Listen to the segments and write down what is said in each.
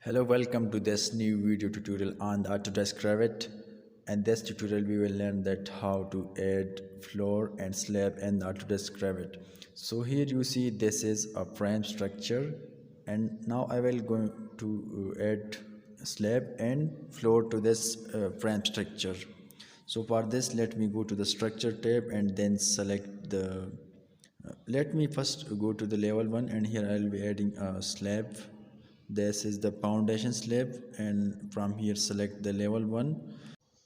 Hello, welcome to this new video tutorial on the Autodesk Revit. And this tutorial we will learn that how to add floor and slab in the Autodesk Revit. So here you see this is a frame structure, and now I will go to add slab and floor to this frame structure. So for this, let me go to the structure tab and then select the let me first go to the level 1, and here I will be adding a slab. This is the foundation slab, and from here select the level 1.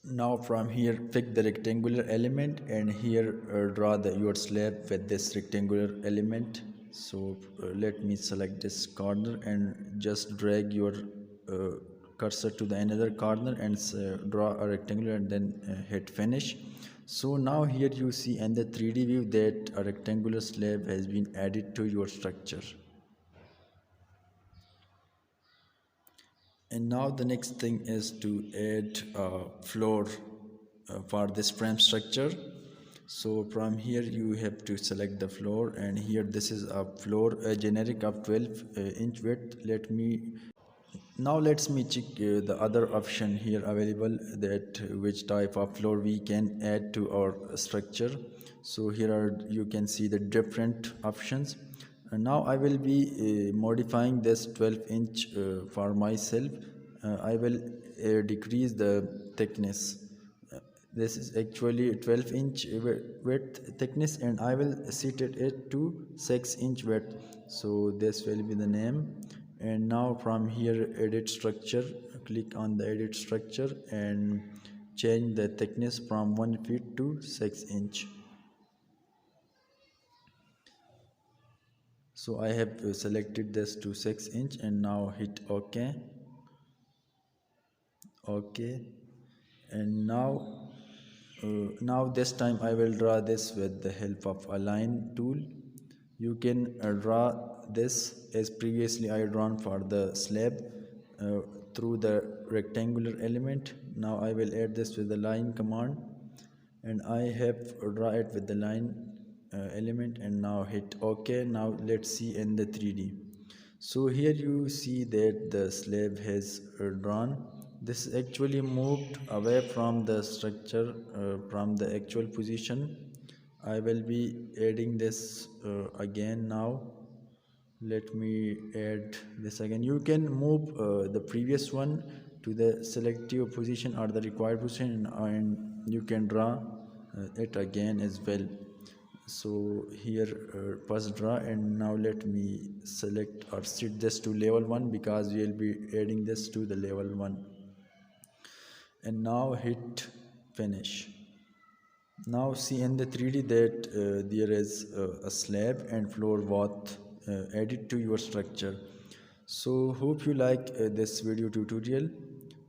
Now from here pick the rectangular element, and here draw your slab with this rectangular element. So let me select this corner and just drag your cursor to the another corner and draw a rectangular, and then hit finish. So now here you see in the 3D view that a rectangular slab has been added to your structure. And now the next thing is to add a floor for this frame structure. So from here you have to select the floor, and here this is a floor, a generic of 12-inch width. Let me check the other option here available, that which type of floor we can add to our structure. So here you can see the different options. And now I will be modifying this 12-inch for myself. I will decrease the thickness. This is actually 12-inch width thickness, and I will set it to 6-inch width. So this will be the name. And now from here edit structure, click on the edit structure and change the thickness from 1 feet to 6 inch. So I have selected this to 6 inch, and now hit OK. And now this time I will draw this with the help of a line tool. You can draw this as previously I drawn for the slab through the rectangular element. Now I will add this with the line command, and I have draw it with the line element, and now hit OK. Now let's see in the 3D. So here you see that the slab has drawn. This actually moved away from the structure from the actual position. I will be adding this again. Now let me add this again. You can move the previous one to the selective position or the required position, and you can draw it again as well. So here first draw, and now let me select or set this to level 1 because we will be adding this to the level 1. And now hit finish. Now see in the 3D that there is a slab and floor both added to your structure. So hope you like this video tutorial.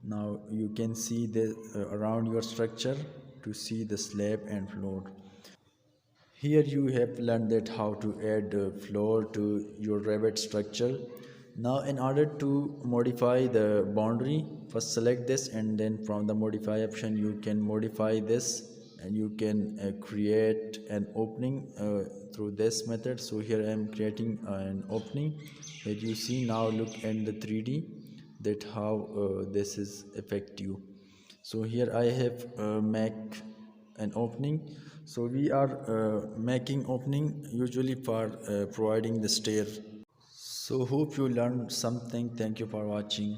Now you can see the around your structure to see the slab and floor. Here you have learned that how to add floor to your Revit structure. Now in order to modify the boundary, first select this, and then from the modify option you can modify this, and you can create an opening through this method. So here I am creating an opening that you see. Now look in the 3D that how this is effective. So here I have make an opening. So we are making opening usually for providing the stair. So hope you learned something. Thank you for watching.